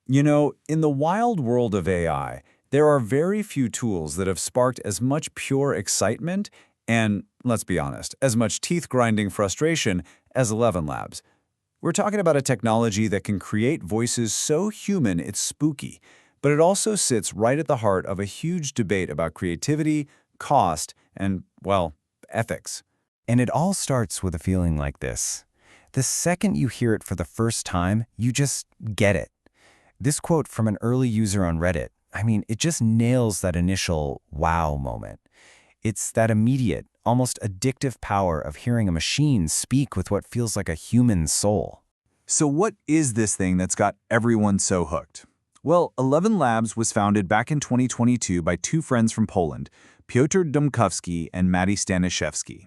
You know, in the wild world of AI, there are very few tools that have sparked as much pure excitement and, let's be honest, as much teeth-grinding frustration as ElevenLabs. We're talking about a technology that can create voices so human it's spooky, but it also sits right at the heart of a huge debate about creativity, cost, and, well, ethics. And it all starts with a feeling like this. The second you hear it for the first time, you just get it. This quote from an early user on Reddit, it just nails that initial wow moment. It's that immediate, almost addictive power of hearing a machine speak with what feels like a human soul. So what is this thing that's got everyone so hooked? Well, ElevenLabs was founded back in 2022 by two friends from Poland, Piotr Domkowski and Maty Staniszewski.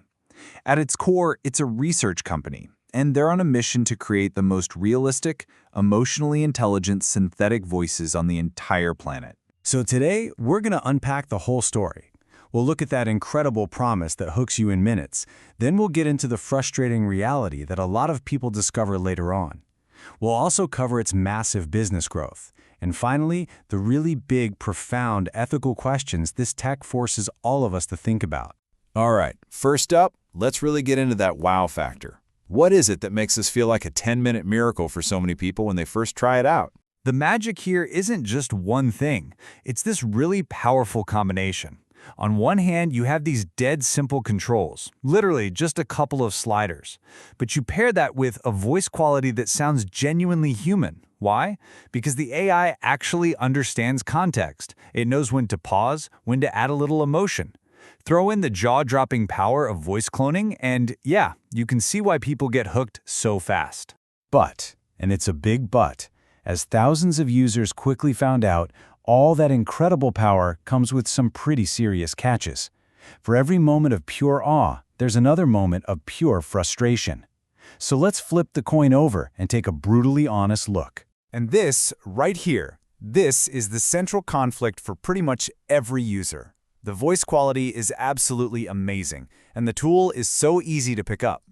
At its core, it's a research company, and they're on a mission to create the most realistic, emotionally intelligent synthetic voices on the entire planet. So today, we're going to unpack the whole story. We'll look at that incredible promise that hooks you in minutes. Then we'll get into the frustrating reality that a lot of people discover later on. We'll also cover its massive business growth. And finally, the really big, profound ethical questions this tech forces all of us to think about. All right, first up, let's really get into that wow factor. What is it that makes this feel like a 10-minute miracle for so many people when they first try it out? The magic here isn't just one thing. It's this really powerful combination. On one hand, you have these dead simple controls, literally just a couple of sliders. But you pair that with a voice quality that sounds genuinely human. Why? Because the AI actually understands context. It knows when to pause, when to add a little emotion. Throw in the jaw-dropping power of voice cloning, and yeah, you can see why people get hooked so fast. But, and it's a big but, as thousands of users quickly found out, all that incredible power comes with some pretty serious catches. For every moment of pure awe, there's another moment of pure frustration. So let's flip the coin over and take a brutally honest look. And this, right here, this is the central conflict for pretty much every user. The voice quality is absolutely amazing, and the tool is so easy to pick up.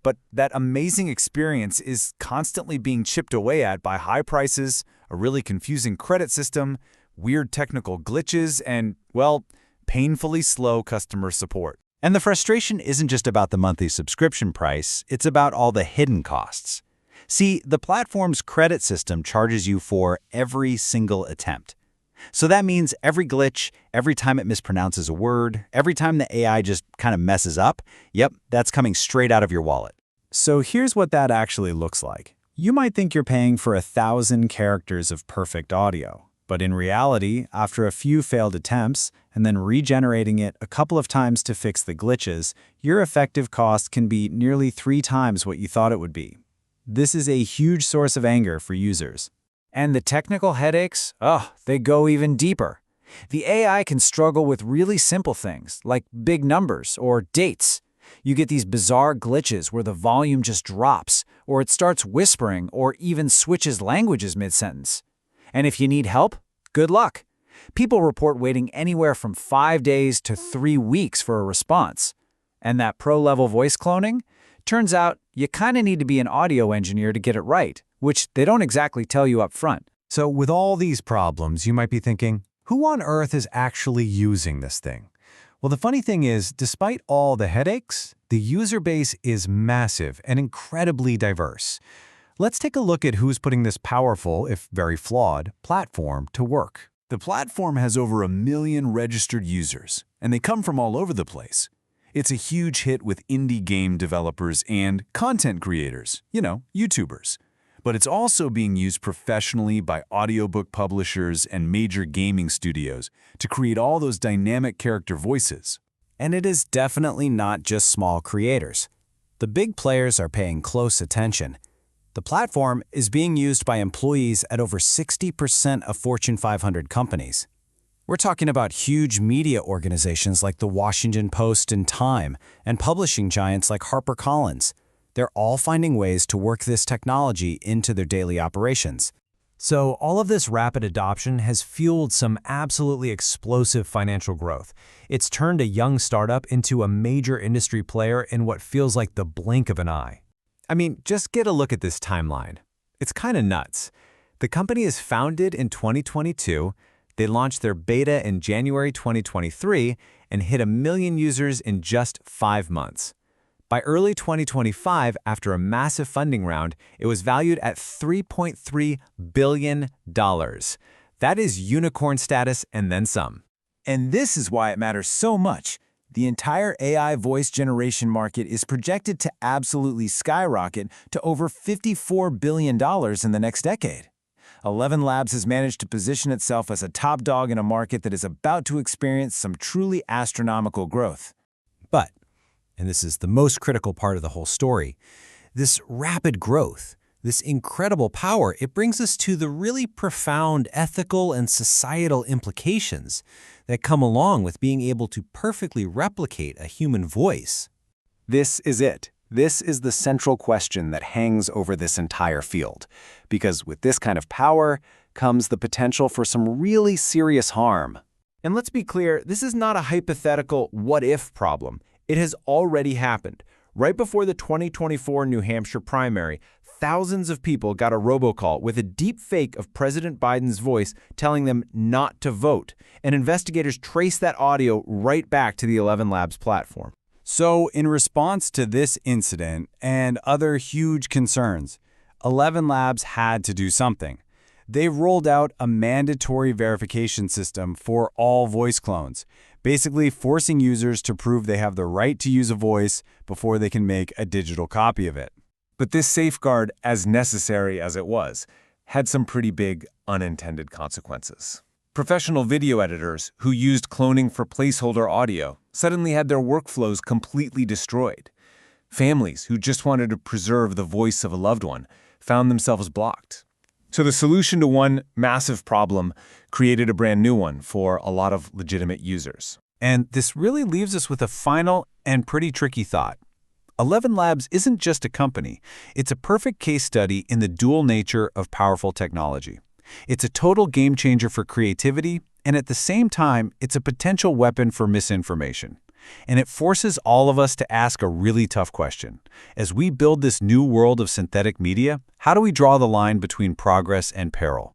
But that amazing experience is constantly being chipped away at by high prices, a really confusing credit system, weird technical glitches, and, well, painfully slow customer support. And the frustration isn't just about the monthly subscription price, it's about all the hidden costs. See, the platform's credit system charges you for every single attempt. So that means every glitch, every time it mispronounces a word, every time the AI just kind of messes up, yep, that's coming straight out of your wallet. So here's what that actually looks like. You might think you're paying for 1,000 characters of perfect audio, but in reality, after a few failed attempts and then regenerating it a couple of times to fix the glitches, your effective cost can be nearly 3 times what you thought it would be. This is a huge source of anger for users. And the technical headaches, they go even deeper. The AI can struggle with really simple things, like big numbers or dates. You get these bizarre glitches where the volume just drops, or it starts whispering, or even switches languages mid-sentence. And if you need help, good luck. People report waiting anywhere from 5 days to 3 weeks for a response. And that pro-level voice cloning? Turns out you kind of need to be an audio engineer to get it right, which they don't exactly tell you up front. So with all these problems, you might be thinking, who on earth is actually using this thing? Well, the funny thing is, despite all the headaches, the user base is massive and incredibly diverse. Let's take a look at who's putting this powerful, if very flawed, platform to work. The platform has over 1 million registered users, and they come from all over the place. It's a huge hit with indie game developers and content creators, YouTubers. But it's also being used professionally by audiobook publishers and major gaming studios to create all those dynamic character voices. And it is definitely not just small creators. The big players are paying close attention. The platform is being used by employees at over 60% of Fortune 500 companies. We're talking about huge media organizations like The Washington Post and Time, and publishing giants like HarperCollins. They're all finding ways to work this technology into their daily operations. So all of this rapid adoption has fueled some absolutely explosive financial growth. It's turned a young startup into a major industry player in what feels like the blink of an eye. Just get a look at this timeline. It's kind of nuts. The company is founded in 2022. They launched their beta in January 2023 and hit 1 million users in just 5 months. By early 2025, after a massive funding round, it was valued at $3.3 billion. That is unicorn status and then some. And this is why it matters so much. The entire AI voice generation market is projected to absolutely skyrocket to over $54 billion in the next decade. ElevenLabs has managed to position itself as a top dog in a market that is about to experience some truly astronomical growth. But, and this is the most critical part of the whole story, this rapid growth, this incredible power, it brings us to the really profound ethical and societal implications that come along with being able to perfectly replicate a human voice. This is it. This is the central question that hangs over this entire field. Because with this kind of power comes the potential for some really serious harm. And let's be clear, this is not a hypothetical what-if problem. It has already happened. Right before the 2024 New Hampshire primary, thousands of people got a robocall with a deep fake of President Biden's voice telling them not to vote, and investigators traced that audio right back to the ElevenLabs platform. So, in response to this incident and other huge concerns, ElevenLabs had to do something. They rolled out a mandatory verification system for all voice clones, basically forcing users to prove they have the right to use a voice before they can make a digital copy of it. But this safeguard, as necessary as it was, had some pretty big unintended consequences. Professional video editors who used cloning for placeholder audio suddenly had their workflows completely destroyed. Families who just wanted to preserve the voice of a loved one found themselves blocked. So the solution to one massive problem created a brand new one for a lot of legitimate users. And this really leaves us with a final and pretty tricky thought. ElevenLabs isn't just a company. It's a perfect case study in the dual nature of powerful technology. It's a total game changer for creativity, and at the same time, it's a potential weapon for misinformation. And it forces all of us to ask a really tough question. As we build this new world of synthetic media, how do we draw the line between progress and peril?